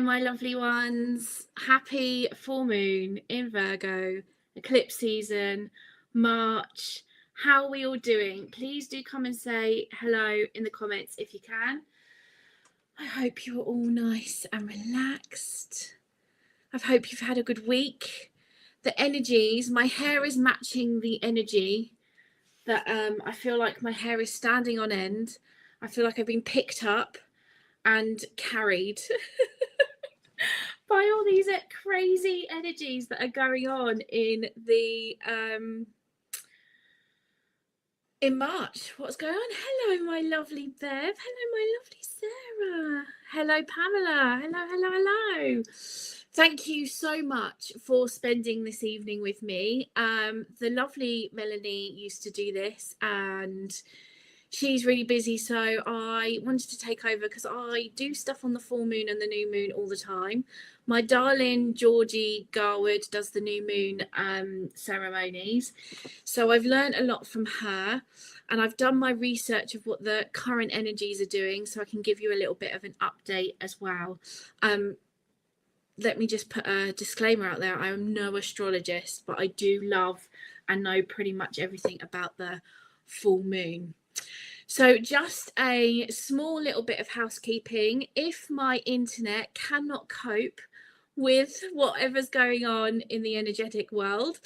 my lovely ones. Happy full moon in Virgo, eclipse season, March. How are we all doing? Please do come and say hello in the comments if you can. I hope you're all nice and relaxed. I hope you've had a good week. The energies, my hair is matching the energy that I feel like my hair is standing on end. I feel like I've been picked up and carried by all these crazy energies that are going on in the in March. What's going on? Hello, my lovely Bev. Hello, my lovely Sarah. Hello, Pamela. Hello. Thank you so much for spending this evening with me. The lovely Melanie used to do this and she's really busy, so I wanted to take over because I do stuff on the full moon and the new moon all the time. My darling Georgie Garwood does the new moon ceremonies, so I've learned a lot from her, and I've done my research of what the current energies are doing, so I can give you a little bit of an update as well. Let me just put a disclaimer out there. I am no astrologist, but I do love and know pretty much everything about the full moon. So just a small little bit of housekeeping. If my internet cannot cope with whatever's going on in the energetic world,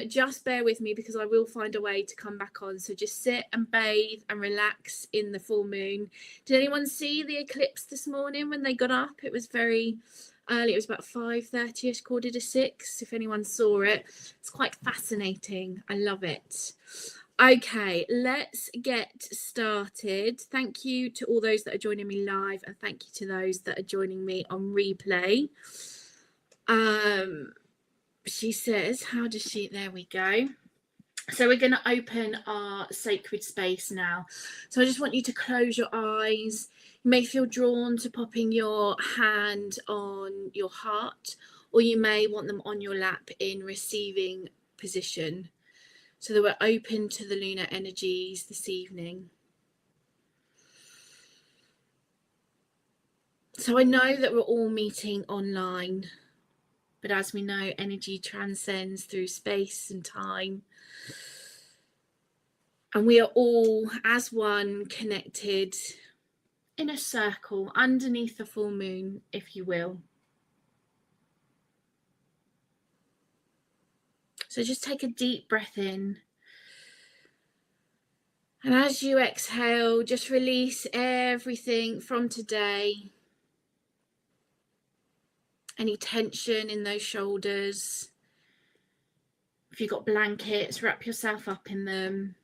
just bear with me because I will find a way to come back on. So just sit and bathe and relax in the full moon. Did anyone see the eclipse this morning when they got up? It was very early. It was about 5:30ish, 5:45. If anyone saw it, it's quite fascinating. I love it. Okay, let's get started. Thank you to all those that are joining me live, and thank you to those that are joining me on replay. She says, how does she, there we go. So we're going to open our sacred space now. So I just want you to close your eyes. You may feel drawn to popping your hand on your heart, or you may want them on your lap in receiving position, so that we're open to the lunar energies this evening. So I know that we're all meeting online, but as we know, energy transcends through space and time. And we are all, as one, connected in a circle underneath the full moon, if you will. So just take a deep breath in. And as you exhale, just release everything from today. Any tension in those shoulders. If you've got blankets, wrap yourself up in them.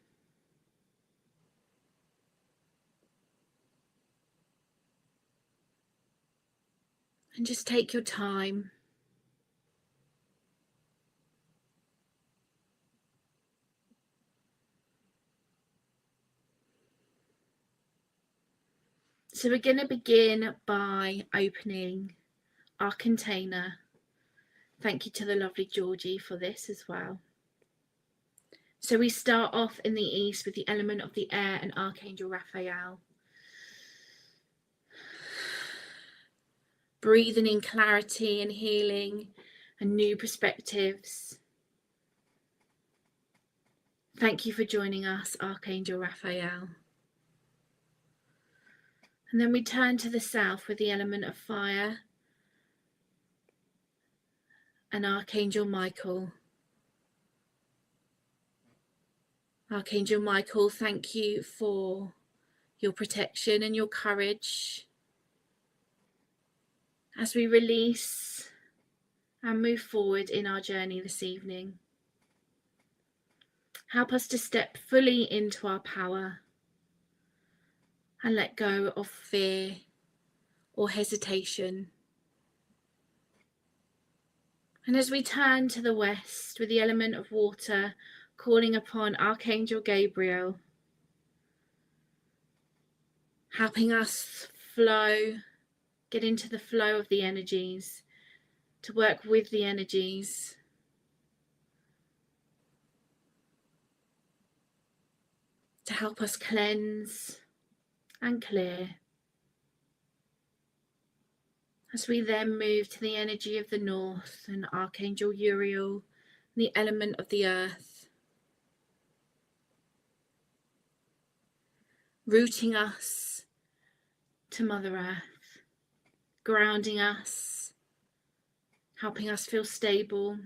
And just take your time. So we're going to begin by opening our container. Thank you to the lovely Georgie for this as well. So we start off in the east with the element of the air and Archangel Raphael. Breathing in clarity and healing and new perspectives. Thank you for joining us, Archangel Raphael. And then we turn to the south with the element of fire and Archangel Michael. Archangel Michael, thank you for your protection and your courage as we release and move forward in our journey this evening. Help us to step fully into our power and let go of fear or hesitation. And as we turn to the west with the element of water, calling upon Archangel Gabriel, helping us flow, get into the flow of the energies, to work with the energies. To help us cleanse and clear As we then move to the energy of the north and Archangel Uriel, the element of the earth, rooting us to Mother Earth, grounding us, helping us feel stable,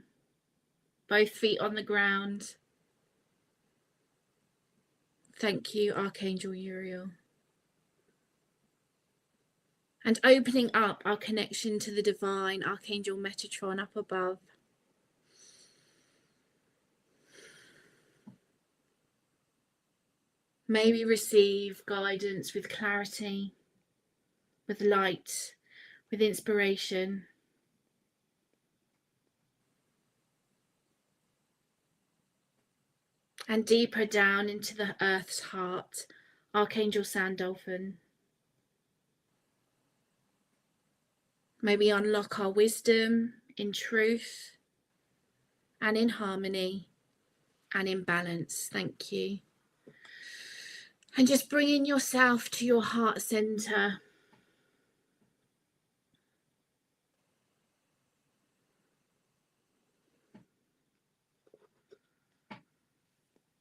both feet on the ground. Thank you, Archangel Uriel. And opening up our connection to the divine, Archangel Metatron up above. May we receive guidance with clarity, with light, with inspiration. And deeper down into the earth's heart, Archangel Sandalphon. May we unlock our wisdom in truth and in harmony and in balance. Thank you. And just bringing yourself to your heart center.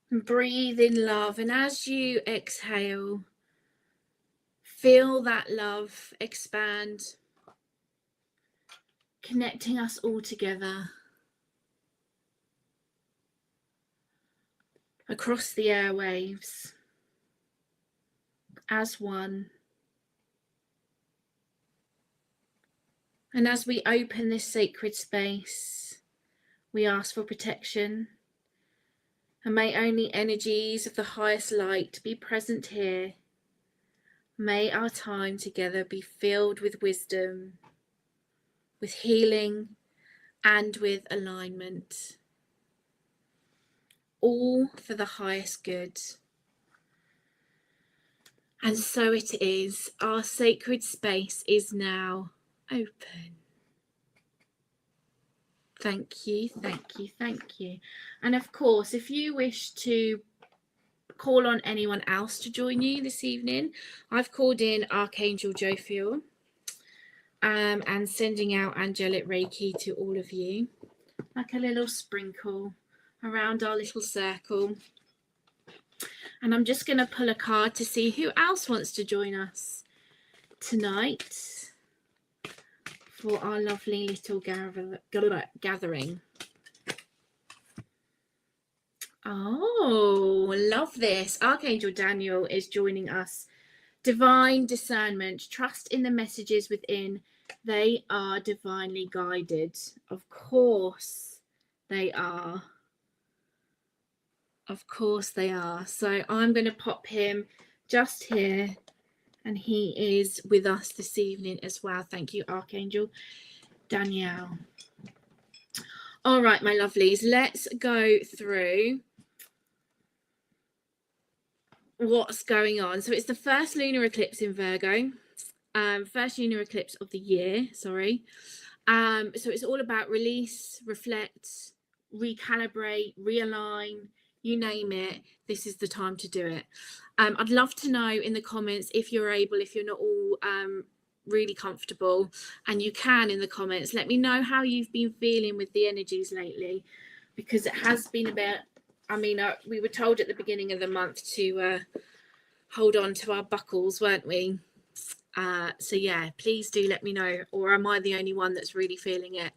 And breathe in love. And as you exhale, feel that love expand, connecting us all together across the airwaves as one. And as we open this sacred space, we ask for protection. And may only energies of the highest light be present here. May our time together be filled with wisdom, with healing, and with alignment. All for the highest good. And so it is. Our sacred space is now open. Thank you, thank you, thank you. And of course, if you wish to call on anyone else to join you this evening, I've called in Archangel Jophiel and sending out angelic Reiki to all of you, like a little sprinkle around our little circle. And I'm just going to pull a card to see who else wants to join us tonight for our lovely little gathering. Oh, love this. Archangel Daniel is joining us. Divine discernment. Trust in the messages within. They are divinely guided. Of course they are. Of course they are. So I'm going to pop him just here. And he is with us this evening as well. Thank you, Archangel Danielle. All right, my lovelies, let's go through what's going on. So it's the first lunar eclipse in Virgo, first lunar eclipse of the year, sorry. So it's all about release, reflect, recalibrate, realign, you name it. This is the time to do it. I'd love to know in the comments if you're able, if you're not all really comfortable, and you can in the comments, let me know how you've been feeling with the energies lately, because it has been a bit, I mean, we were told at the beginning of the month to hold on to our buckles, weren't we? So yeah, please do let me know, or am I the only one that's really feeling it?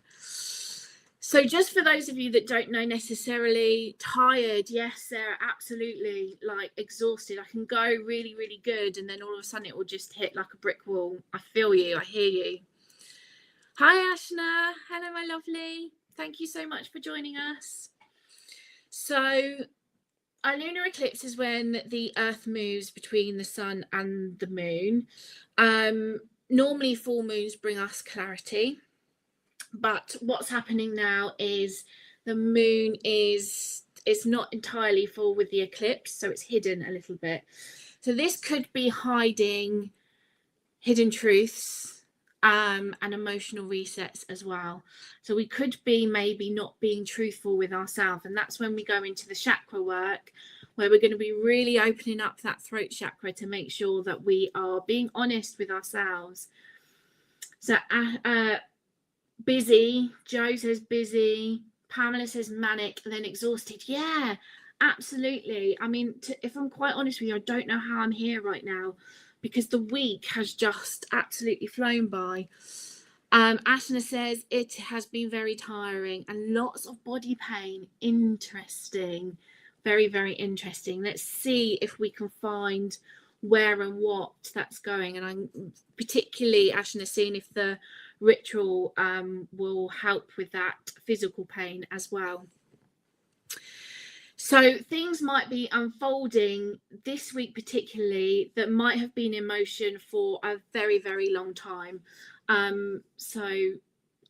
So just for those of you that don't know necessarily, tired, yes, Sarah, absolutely, like exhausted. I can go really, really good, and then all of a sudden it will just hit like a brick wall. I feel you, I hear you. Hi, Ashna. Hello, my lovely. Thank you so much for joining us. So a lunar eclipse is when the Earth moves between the sun and the moon. Normally full moons bring us clarity. But what's happening now is the moon is not entirely full with the eclipse, so it's hidden a little bit. So this could be hiding hidden truths and emotional resets as well. So we could be maybe not being truthful with ourselves, and that's when we go into the chakra work, where we're going to be really opening up that throat chakra to make sure that we are being honest with ourselves. So busy, Joe says busy, Pamela says manic, and then exhausted. Yeah, absolutely. I mean, if I'm quite honest with you, I don't know how I'm here right now, because the week has just absolutely flown by. Ashna says it has been very tiring and lots of body pain. Interesting. Very, very interesting. Let's see if we can find where and what that's going. And I'm particularly, Ashna, seeing if the ritual will help with that physical pain as well. So things might be unfolding this week particularly that might have been in motion for a very, very long time. So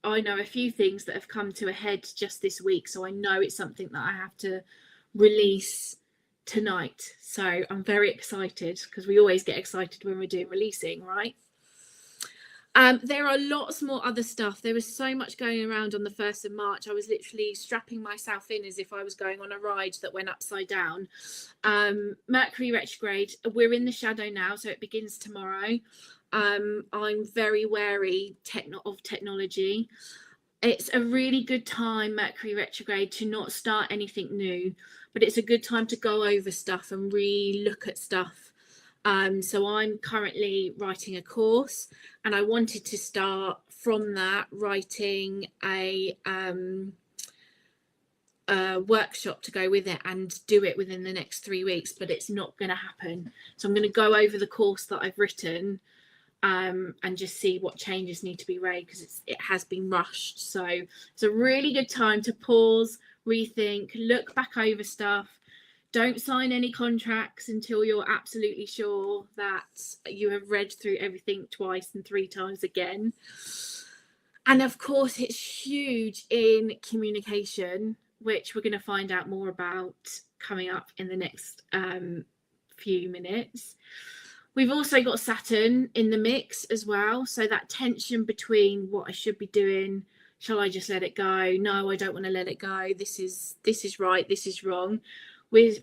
I know a few things that have come to a head just this week, so I know it's something that I have to release tonight. So I'm very excited, because we always get excited when we're doing releasing, right? There are lots more other stuff. There was so much going around on the 1st of March. I was literally strapping myself in as if I was going on a ride that went upside down. Mercury retrograde. We're in the shadow now, so it begins tomorrow. I'm very wary of technology. It's a really good time, Mercury retrograde, to not start anything new, but it's a good time to go over stuff and re-look at stuff. So I'm currently writing a course, and I wanted to start from that writing a workshop to go with it and do it within the next 3 weeks, but it's not going to happen. So I'm going to go over the course that I've written and just see what changes need to be made, because it has been rushed. So it's a really good time to pause, rethink, look back over stuff. Don't sign any contracts until you're absolutely sure that you have read through everything twice and 3 times again. And of course, it's huge in communication, which we're going to find out more about coming up in the next few minutes. We've also got Saturn in the mix as well. So that tension between what I should be doing. Shall I just let it go? No, I don't want to let it go. This is right. This is wrong. We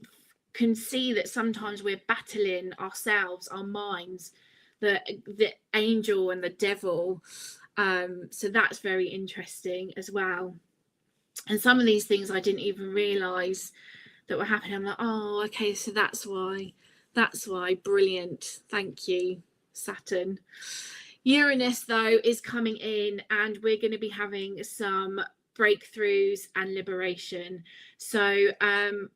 can see that sometimes we're battling ourselves, our minds, the angel and the devil. So that's very interesting as well. And some of these things I didn't even realize that were happening. I'm like, oh, okay, so that's why. Brilliant. Thank you, Saturn. Uranus, though, is coming in, and we're going to be having some breakthroughs and liberation. So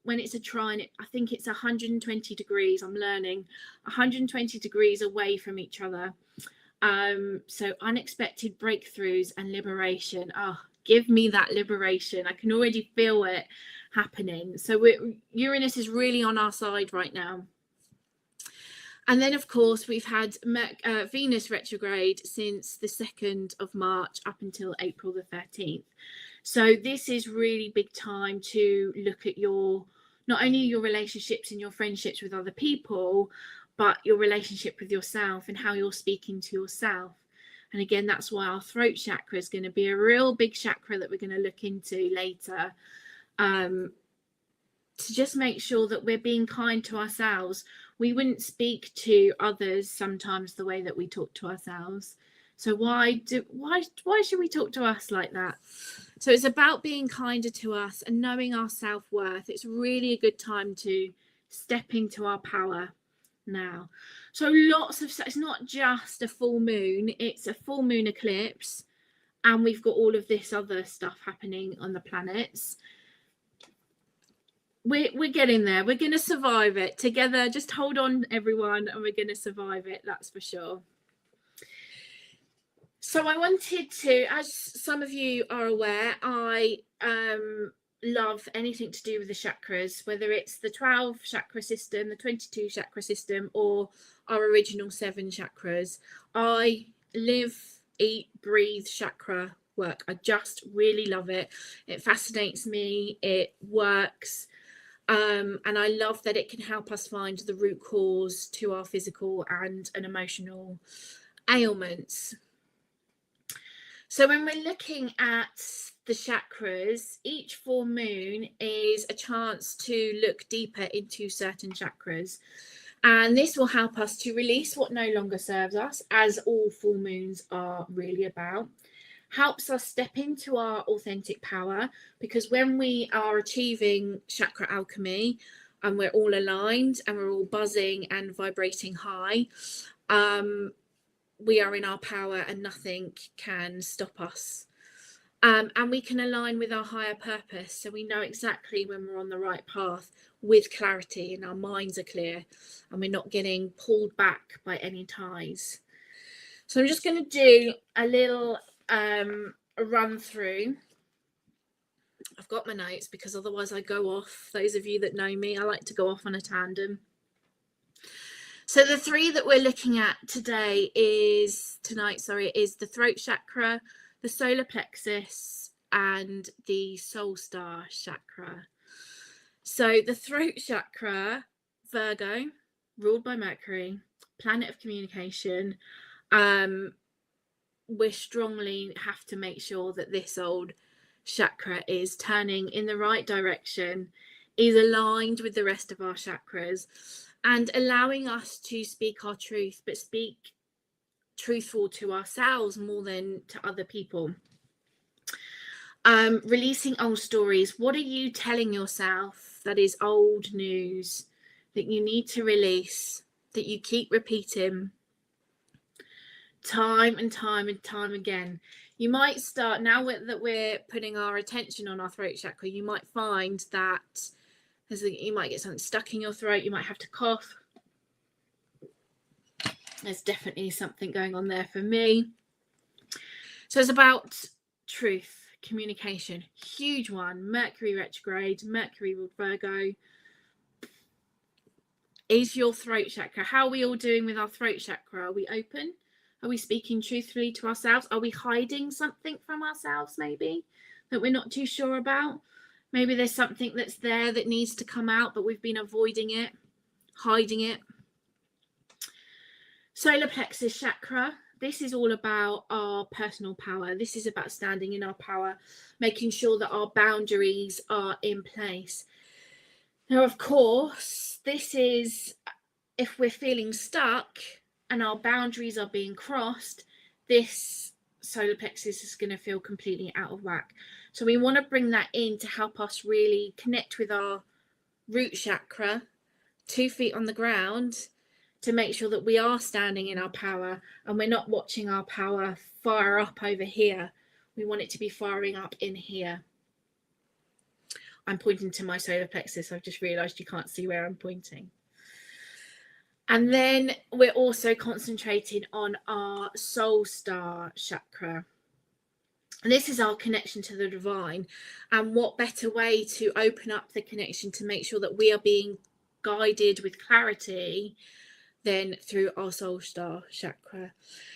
when it's a trine, I think it's 120 degrees. I'm learning 120 degrees away from each other. So unexpected breakthroughs and liberation. Oh, give me that liberation. I can already feel it happening. So Uranus is really on our side right now. And then, of course, we've had Venus retrograde since the 2nd of March up until April the 13th. So this is really big time to look at not only your relationships and your friendships with other people, but your relationship with yourself and how you're speaking to yourself. And again, that's why our throat chakra is going to be a real big chakra that we're going to look into later, to just make sure that we're being kind to ourselves. We wouldn't speak to others sometimes the way that we talk to ourselves. So why should we talk to us like that? So it's about being kinder to us and knowing our self-worth. It's really a good time to step into our power now. So it's not just a full moon, it's a full moon eclipse, and we've got all of this other stuff happening on the planets. We're getting there. We're going to survive it together. Just hold on, everyone, and we're going to survive it. That's for sure. So I wanted to, as some of you are aware, I love anything to do with the chakras, whether it's the 12 chakra system, the 22 chakra system, or our original 7 chakras. I live, eat, breathe chakra work. I just really love it. It fascinates me. It works. And I love that it can help us find the root cause to our physical and emotional ailments. So when we're looking at the chakras, each full moon is a chance to look deeper into certain chakras. And this will help us to release what no longer serves us, as all full moons are really about. Helps us step into our authentic power, because when we are achieving chakra alchemy and we're all aligned and we're all buzzing and vibrating high, we are in our power and nothing can stop us. And we can align with our higher purpose, so we know exactly when we're on the right path with clarity, and our minds are clear and we're not getting pulled back by any ties. So I'm just going to do a little run through. I've got my notes because otherwise I go off. Those of you that know me, I like to go off on a tandem. So the three that we're looking at is the throat chakra, the solar plexus, and the soul star chakra. So the throat chakra, Virgo, ruled by Mercury, planet of communication. We strongly have to make sure that this old chakra is turning in the right direction, is aligned with the rest of our chakras, and allowing us to speak our truth, but speak truthful to ourselves more than to other people. Releasing old stories. What are you telling yourself that is old news that you need to release, that you keep repeating time and time and time again? You might start, now that we're putting our attention on our throat chakra, you might find that you might get something stuck in your throat, you might have to cough. There's definitely something going on there for me. So it's about truth, communication, huge one. Mercury retrograde, Mercury ruled Virgo. Is your throat chakra, how are we all doing with our throat chakra? Are we open? Are we speaking truthfully to ourselves? Are we hiding something from ourselves, maybe, that we're not too sure about? Maybe there's something that's there that needs to come out, but we've been avoiding it, hiding it. Solar plexus chakra. This is all about our personal power. This is about standing in our power, making sure that our boundaries are in place. Now, of course, this is if we're feeling stuck and our boundaries are being crossed, this solar plexus is going to feel completely out of whack. So we want to bring that in to help us really connect with our root chakra, 2 feet on the ground, to make sure that we are standing in our power and we're not watching our power fire up over here. We want it to be firing up in here. I'm pointing to my solar plexus. I've just realized you can't see where I'm pointing. And then we're also concentrating on our soul star chakra. And this is our connection to the divine. And what better way to open up the connection to make sure that we are being guided with clarity than through our soul star chakra.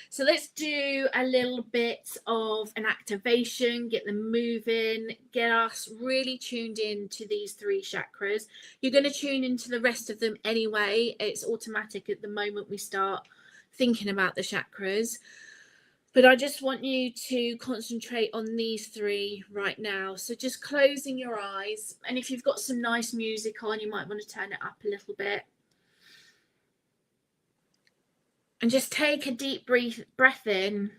So let's do a little bit of an activation, get them moving, get us really tuned in to these 3 chakras. You're going to tune into the rest of them anyway. It's automatic at the moment we start thinking about the chakras. But I just want you to concentrate on these 3 right now. So just closing your eyes. And if you've got some nice music on, you might want to turn it up a little bit. And just take a deep breath in.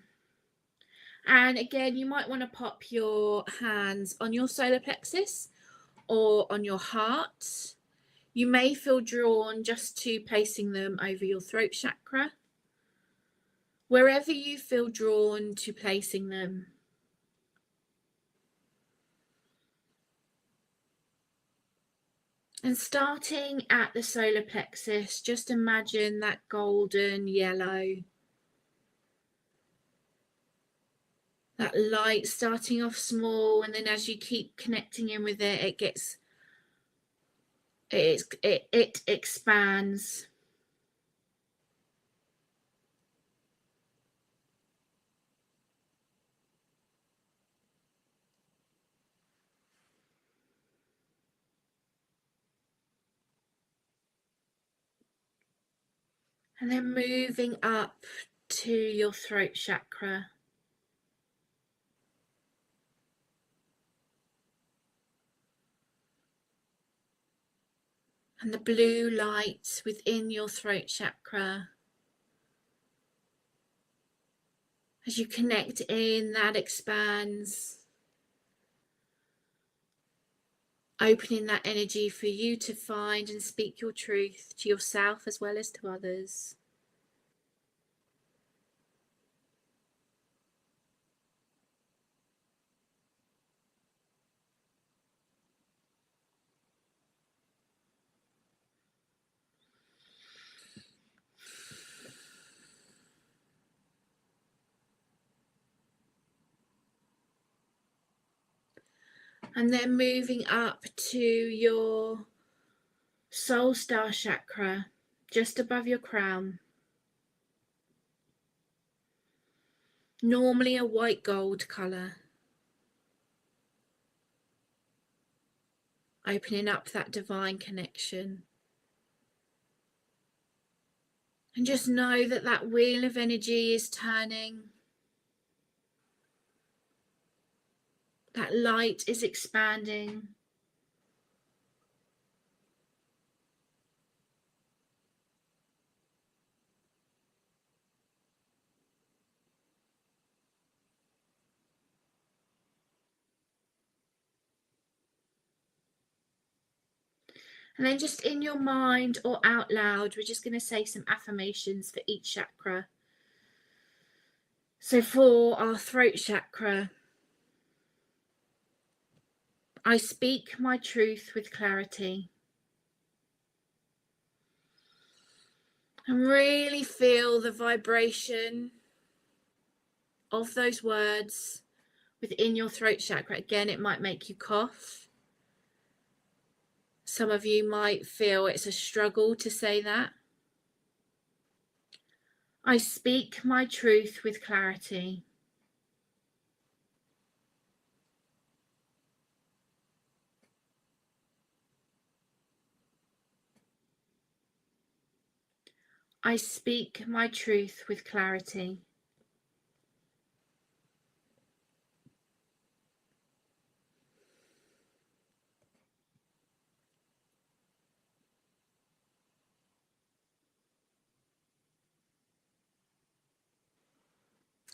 And again, you might want to pop your hands on your solar plexus or on your heart. You may feel drawn just to placing them over your throat chakra. Wherever you feel drawn to placing them. And starting at the solar plexus, just imagine that golden yellow. That light starting off small, and then as you keep connecting in with it, it expands. And then moving up to your throat chakra. And the blue light within your throat chakra. As you connect in, that expands, opening that energy for you to find and speak your truth to yourself as well as to others. And then moving up to your soul star chakra, just above your crown. Normally a white gold colour. Opening up that divine connection. And just know that that wheel of energy is turning. That light is expanding. And then just in your mind or out loud, we're just going to say some affirmations for each chakra. So for our throat chakra, I speak my truth with clarity. And really feel the vibration of those words within your throat chakra. Again, it might make you cough. Some of you might feel it's a struggle to say that. I speak my truth with clarity. I speak my truth with clarity.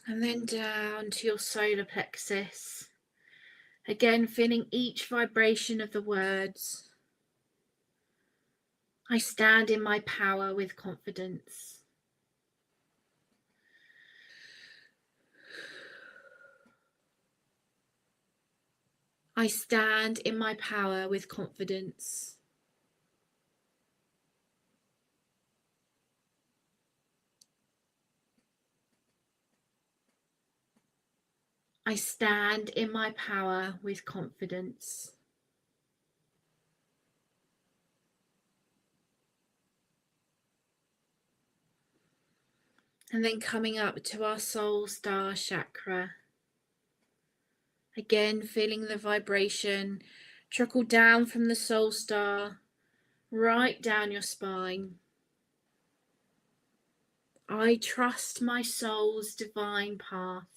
And then down to your solar plexus. Again, feeling each vibration of the words. I stand in my power with confidence. I stand in my power with confidence. I stand in my power with confidence. And then coming up to our soul star chakra. Again, feeling the vibration trickle down from the soul star, right down your spine. I trust my soul's divine path.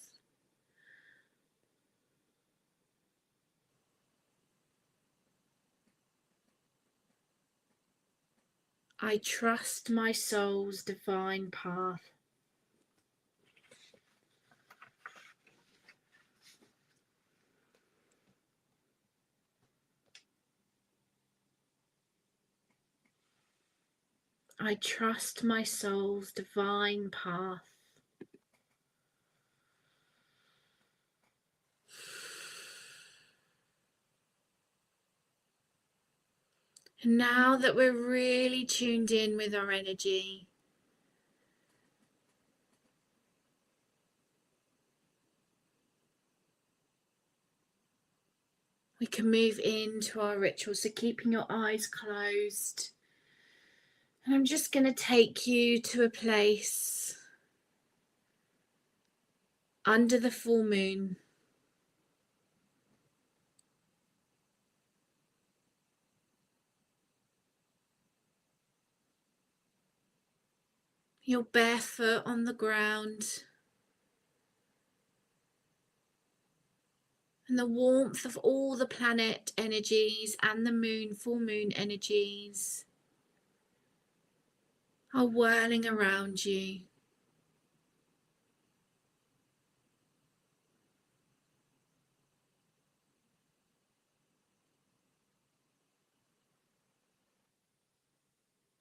I trust my soul's divine path. I trust my soul's divine path. And now that we're really tuned in with our energy, we can move into our ritual. So keeping your eyes closed. And I'm just going to take you to a place under the full moon. You're barefoot on the ground. And the warmth of all the planet energies and the moon, full moon energies are whirling around you.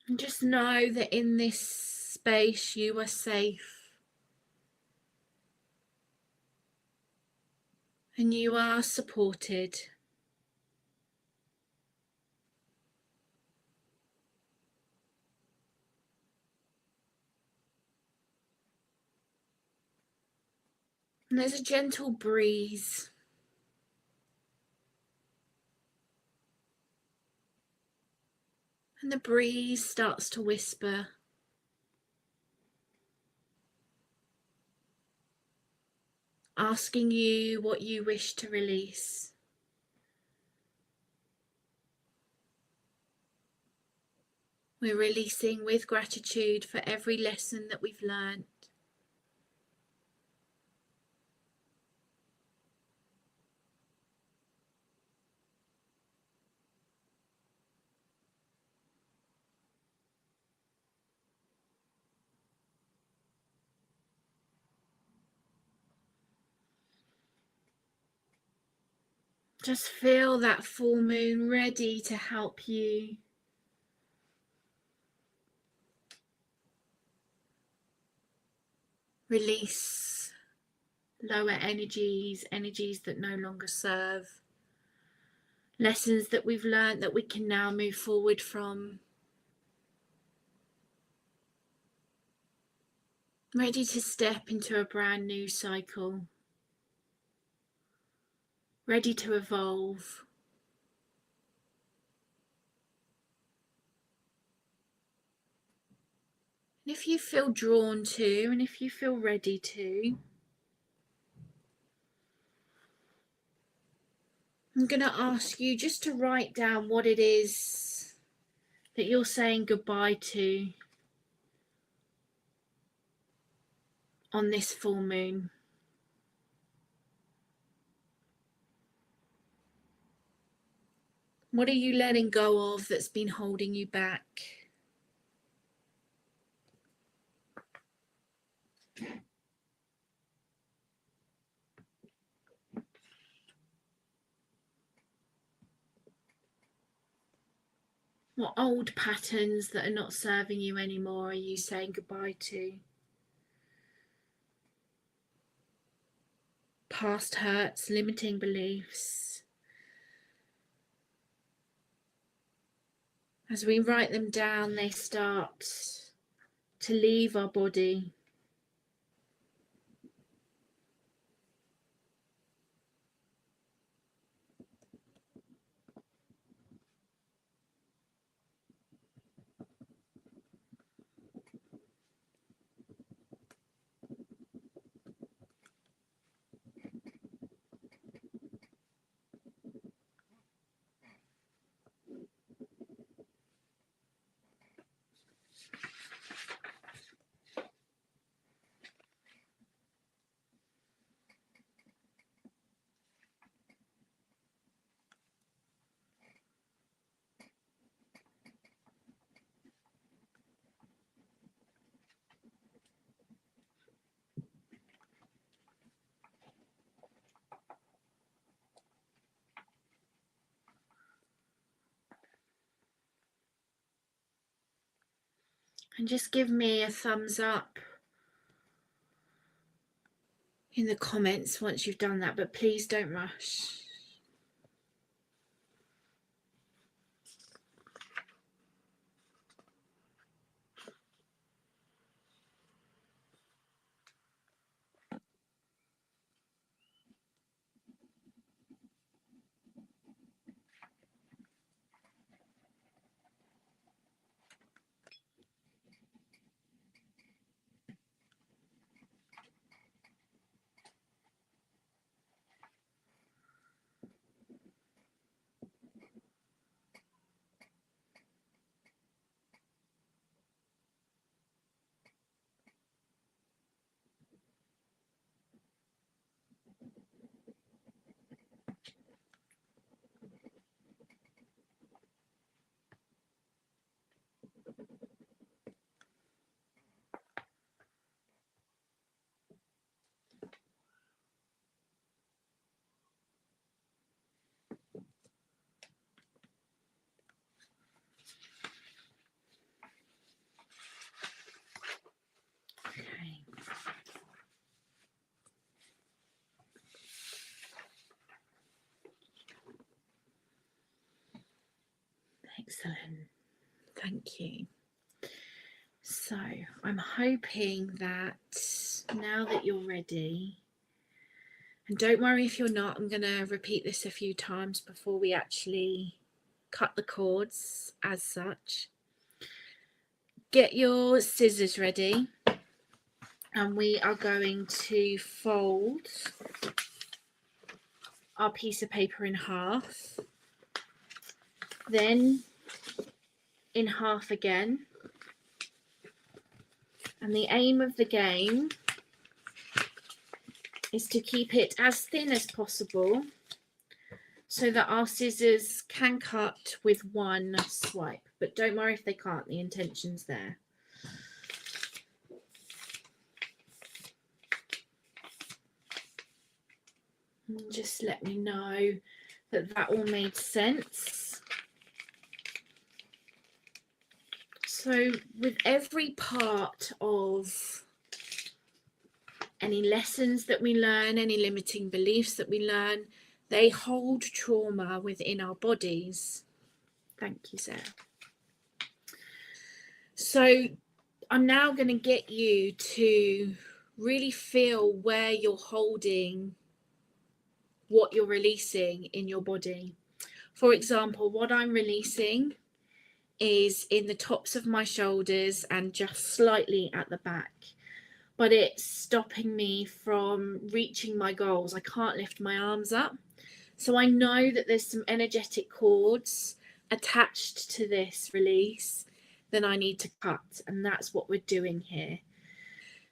And just know that in this space you are safe. And you are supported. And there's a gentle breeze. And the breeze starts to whisper. Asking you what you wish to release. We're releasing with gratitude for every lesson that we've learned. Just feel that full moon ready to help you. Release lower energies, energies that no longer serve. Lessons that we've learned that we can now move forward from. Ready to step into a brand new cycle. Ready to evolve. And if you feel drawn to, and if you feel ready to, I'm going to ask you just to write down what it is that you're saying goodbye to on this full moon. What are you letting go of that's been holding you back? What old patterns that are not serving you anymore are you saying goodbye to? Past hurts, limiting beliefs. As we write them down, they start to leave our body. And just give me a thumbs up in the comments once you've done that, but please don't rush. Excellent. Thank you. So I'm hoping that now that you're ready, and don't worry if you're not, I'm going to repeat this a few times before we actually cut the cords as such. Get your scissors ready, and we are going to fold our piece of paper in half, then in half again. And the aim of the game is to keep it as thin as possible so that our scissors can cut with one swipe. But don't worry if they can't, the intention's there. And just let me know that that all made sense. So with every part of any lessons that we learn, any limiting beliefs that we learn, they hold trauma within our bodies. Thank you, Sarah. So I'm now going to get you to really feel where you're holding what you're releasing in your body. For example, what I'm releasing is in the tops of my shoulders and just slightly at the back, but it's stopping me from reaching my goals. I can't lift my arms up. So I know that there's some energetic cords attached to this release that I need to cut, and that's what we're doing here.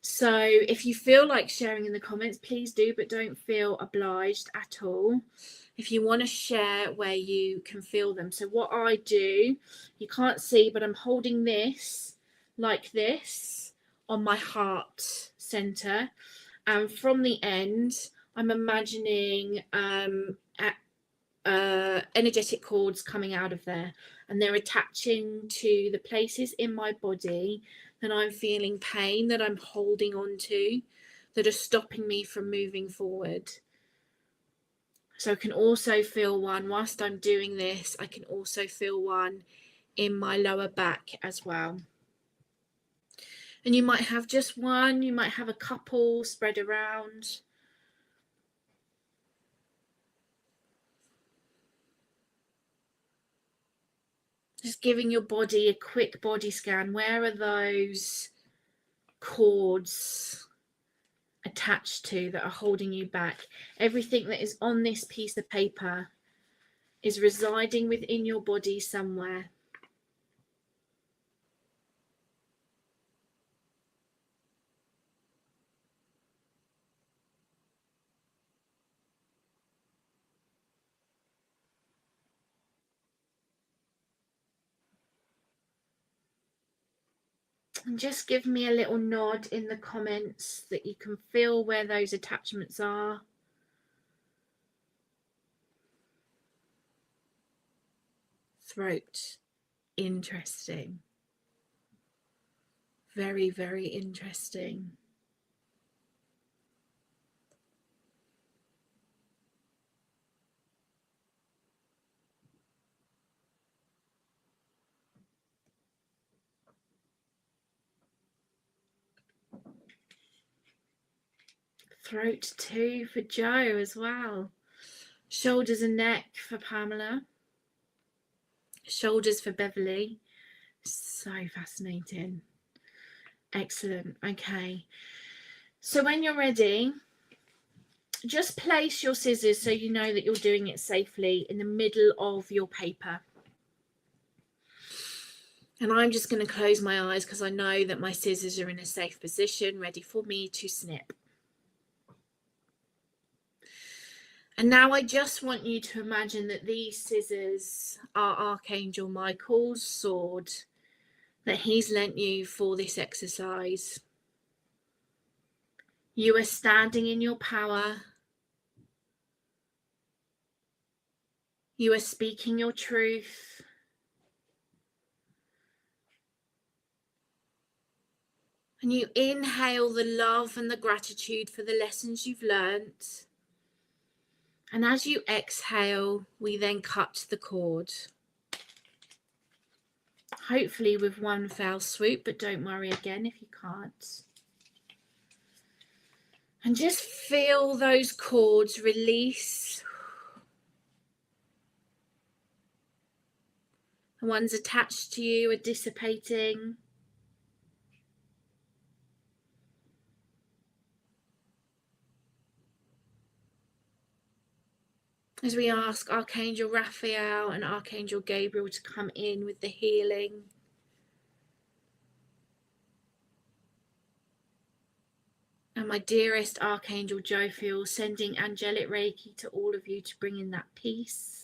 So if you feel like sharing in the comments, please do, but don't feel obliged at all. If you want to share where you can feel them. So what I do, you can't see, but I'm holding this like this on my heart center, and from the end I'm imagining energetic cords coming out of there, and they're attaching to the places in my body that I'm feeling pain, that I'm holding on to, that are stopping me from moving forward. So I can also feel one whilst I'm doing this. I can also feel one in my lower back as well. And you might have just one, you might have a couple spread around. Just giving your body a quick body scan. Where are those cords attached to that are holding you back? Everything that is on this piece of paper is residing within your body somewhere. And just give me a little nod in the comments that you can feel where those attachments are. Throat. Interesting. Very, very interesting. Throat too for Joe as well. Shoulders and neck for Pamela. Shoulders for Beverly. So fascinating. Excellent. Okay. So when you're ready, just place your scissors so you know that you're doing it safely in the middle of your paper. And I'm just going to close my eyes because I know that my scissors are in a safe position, ready for me to snip. And now I just want you to imagine that these scissors are Archangel Michael's sword that he's lent you for this exercise. You are standing in your power. You are speaking your truth. And you inhale the love and the gratitude for the lessons you've learnt. And as you exhale, we then cut the cord. hopefully with one fell swoop, but don't worry again if you can't. And just feel those cords release. The ones attached to you are dissipating. As we ask Archangel Raphael and Archangel Gabriel to come in with the healing. And my dearest Archangel Jophiel, sending angelic Reiki to all of you to bring in that peace.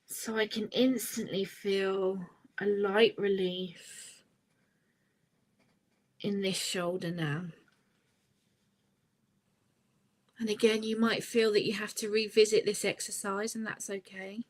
So I can instantly feel a light relief in this shoulder now. And again, you might feel that you have to revisit this exercise, and that's okay.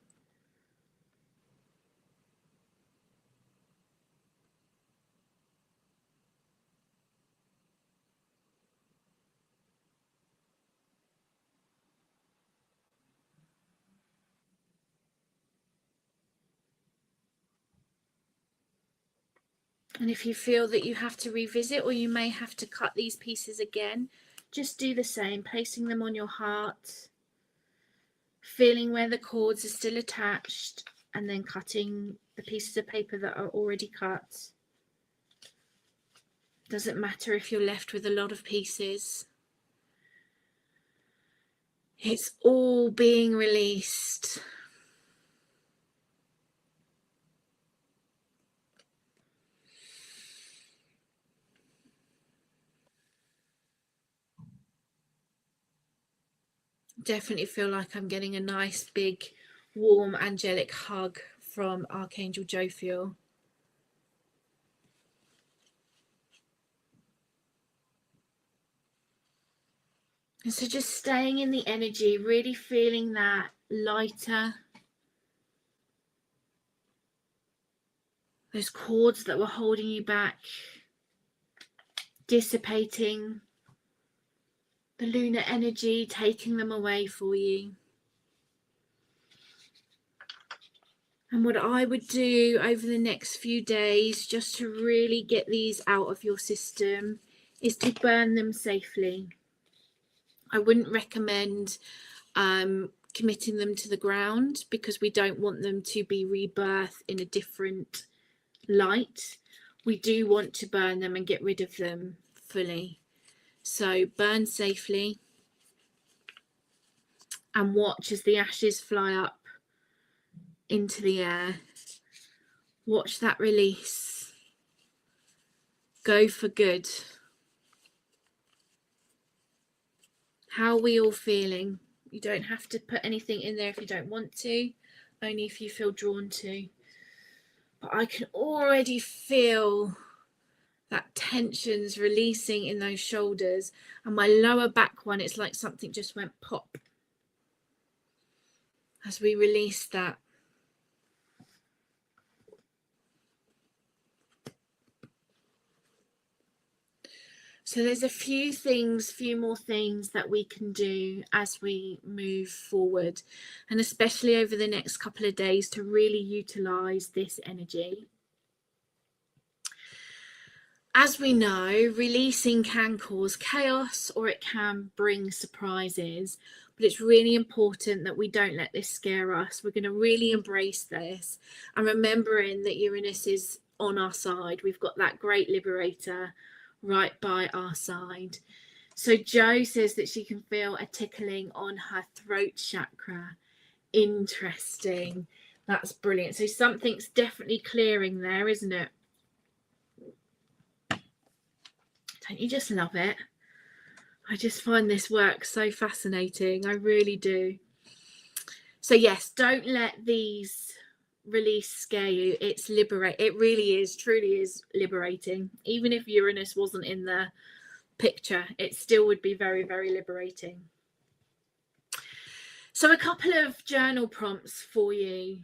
And if you feel that you have to revisit, or you may have to cut these pieces again, just do the same, placing them on your heart, feeling where the cords are still attached, and then cutting the pieces of paper that are already cut. Doesn't matter if you're left with a lot of pieces. It's all being released. Definitely feel like I'm getting a nice big warm angelic hug from Archangel Jophiel. And so just staying in the energy, really feeling that lighter. Those cords that were holding you back dissipating. The lunar energy taking them away for you. And what I would do over the next few days, just to really get these out of your system, is to burn them safely. I wouldn't recommend committing them to the ground, because we don't want them to be rebirthed in a different light. We do want to burn them and get rid of them fully. So burn safely and watch as the ashes fly up into the air. Watch that release. Go for good. How are we all feeling? You don't have to put anything in there if you don't want to, only if you feel drawn to. But I can already feel that tension's releasing in those shoulders, and my lower back one, it's like something just went pop as we release that. So there's a few more things that we can do as we move forward, and especially over the next couple of days, to really utilize this energy. As we know, releasing can cause chaos, or it can bring surprises, but it's really important that we don't let this scare us. We're going to really embrace this, and remembering that Uranus is on our side. We've got that great liberator right by our side. So Jo says that she can feel a tickling on her throat chakra. Interesting. That's brilliant. So something's definitely clearing there, isn't it? Don't you just love it? I just find this work so fascinating. I really do. So yes, don't let these release scare you, it's it really is, truly is liberating. Even if Uranus wasn't in the picture, it still would be very, very liberating. So a couple of journal prompts for you,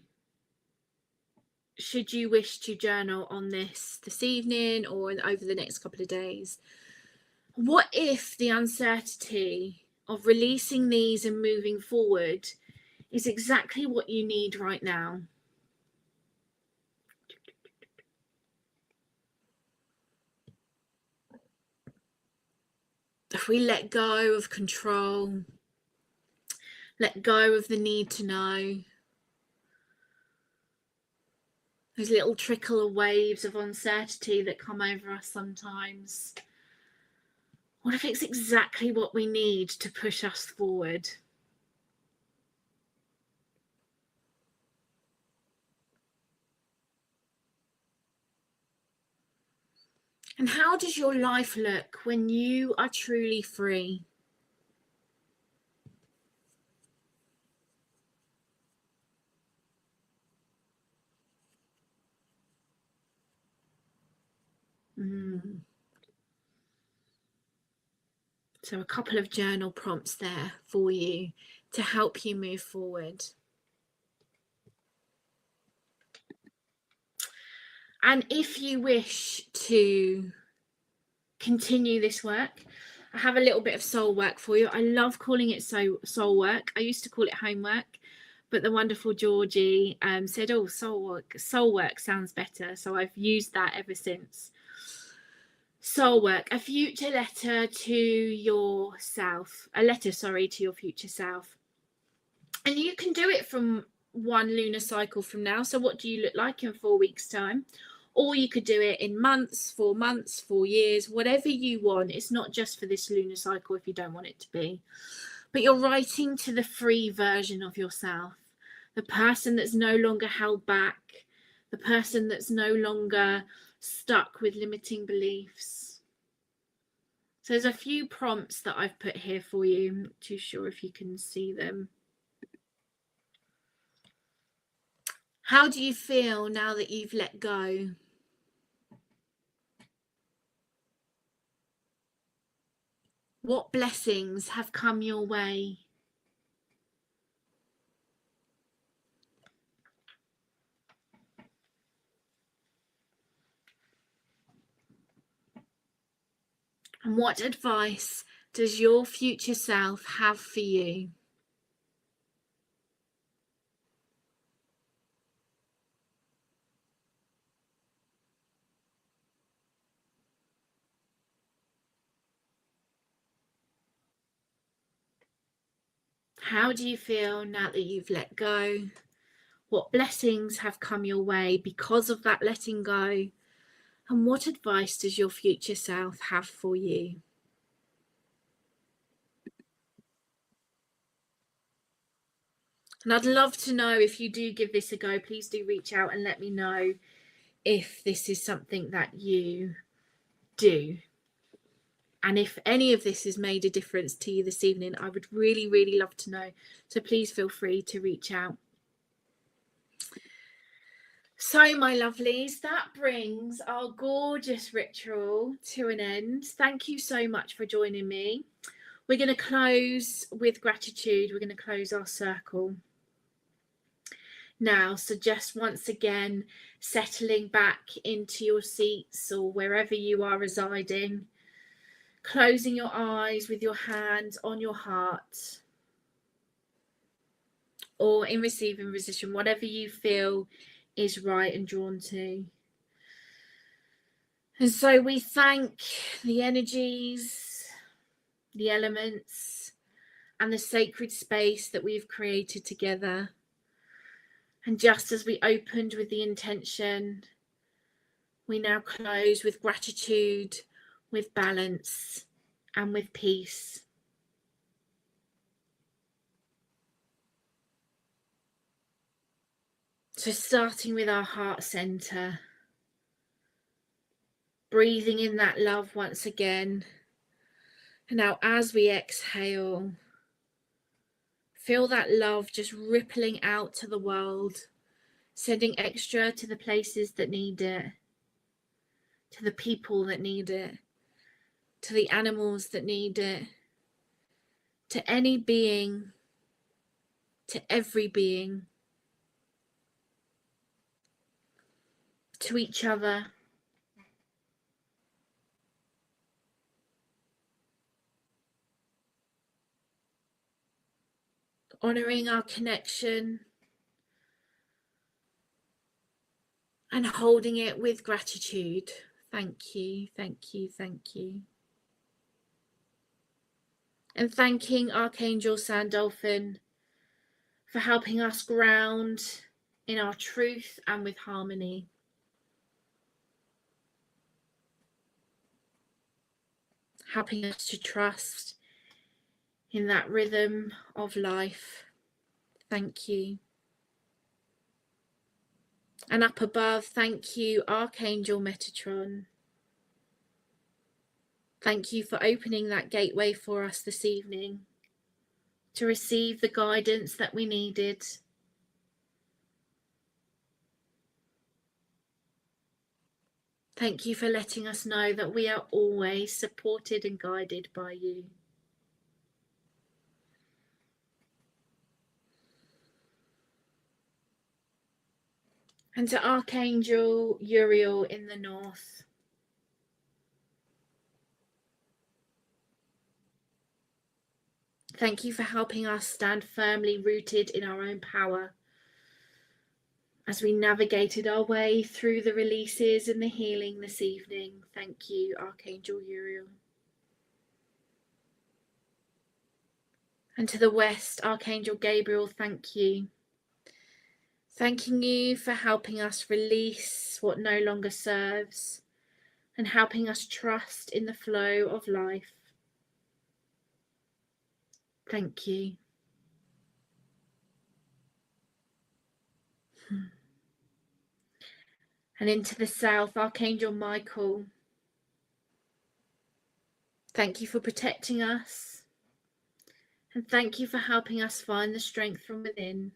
should you wish to journal on this evening or over the next couple of days. What if the uncertainty of releasing these and moving forward is exactly what you need right now? If we let go of control, let go of the need to know, those little trickle of waves of uncertainty that come over us sometimes, what if it's exactly what we need to push us forward? And how does your life look when you are truly free? So a couple of journal prompts there for you to help you move forward. And if you wish to continue this work, I have a little bit of soul work for you. I love calling it soul work. I used to call it homework, but the wonderful Georgie said, oh, soul work sounds better. So I've used that ever since. Soul work, a future letter to yourself, to your future self. And you can do it from one lunar cycle from now. So what do you look like in 4 weeks' time? Or you could do it in months, 4 years, whatever you want. It's not just for this lunar cycle if you don't want it to be. But you're writing to the free version of yourself, the person that's no longer held back, the person that's no longer stuck with limiting beliefs. So there's a few prompts that I've put here for you. I'm not too sure if you can see them. How do you feel now that you've let go? What blessings have come your way? And what advice does your future self have for you? How do you feel now that you've let go? What blessings have come your way because of that letting go? And what advice does your future self have for you? And I'd love to know, if you do give this a go, please do reach out and let me know if this is something that you do. And if any of this has made a difference to you this evening, I would really, really love to know. So please feel free to reach out. So, my lovelies, that brings our gorgeous ritual to an end. Thank you so much for joining me. We're going to close with gratitude. We're going to close our circle now. So just once again, settling back into your seats or wherever you are residing, closing your eyes with your hand on your heart or in receiving position, whatever you feel is right and drawn to. And so we thank the energies, the elements, and the sacred space that we've created together. And just as we opened with the intention, we now close with gratitude, with balance, and with peace. So starting with our heart center, breathing in that love once again. And now as we exhale, feel that love just rippling out to the world, sending extra to the places that need it, to the people that need it, to the animals that need it, to any being, to every being, to each other. Honouring our connection and holding it with gratitude. Thank you, thank you, thank you. And thanking Archangel Sandalphon for helping us ground in our truth and with harmony. Helping us to trust in that rhythm of life. Thank you. And up above, thank you, Archangel Metatron. Thank you for opening that gateway for us this evening to receive the guidance that we needed. Thank you for letting us know that we are always supported and guided by you. And to Archangel Uriel in the north, thank you for helping us stand firmly rooted in our own power as we navigated our way through the releases and the healing this evening. Thank you, Archangel Uriel. And to the west, Archangel Gabriel, thank you. Thanking you for helping us release what no longer serves and helping us trust in the flow of life. Thank you. And into the south, Archangel Michael, thank you for protecting us and thank you for helping us find the strength from within.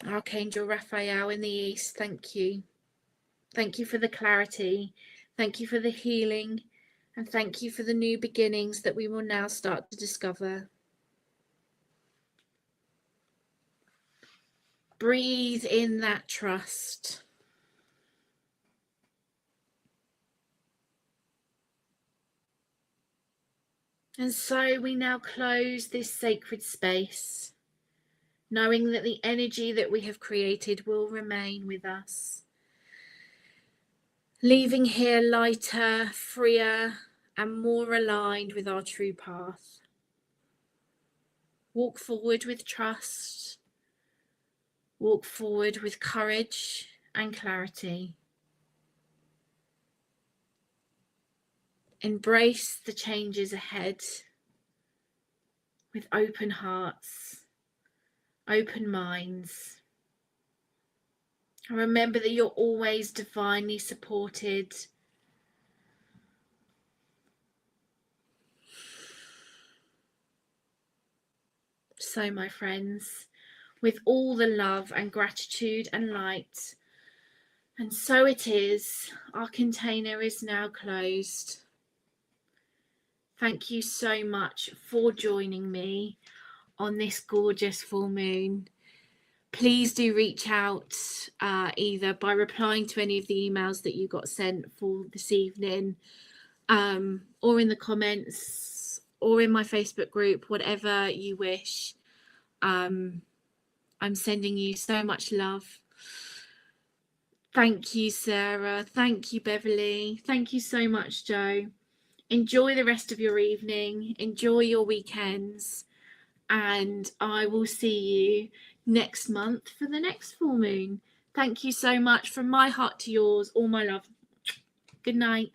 Archangel Raphael in the east, thank you. Thank you for the clarity. Thank you for the healing. And thank you for the new beginnings that we will now start to discover. Breathe in that trust. And so we now close this sacred space, knowing that the energy that we have created will remain with us. Leaving here lighter, freer, and more aligned with our true path. Walk forward with trust. Walk forward with courage and clarity. Embrace the changes ahead with open hearts, open minds. And remember that you're always divinely supported. So, my friends, with all the love and gratitude and light, and so it is, our container is now closed. Thank you so much for joining me on this gorgeous full moon. Please do reach out either by replying to any of the emails that you got sent for this evening, or in the comments, or in my Facebook group, whatever you wish. I'm sending you so much love. Thank you, Sarah. Thank you, Beverly. Thank you so much, Joe. Enjoy the rest of your evening. Enjoy your weekends. And I will see you next month for the next full moon. Thank you so much. From my heart to yours, all my love. Good night.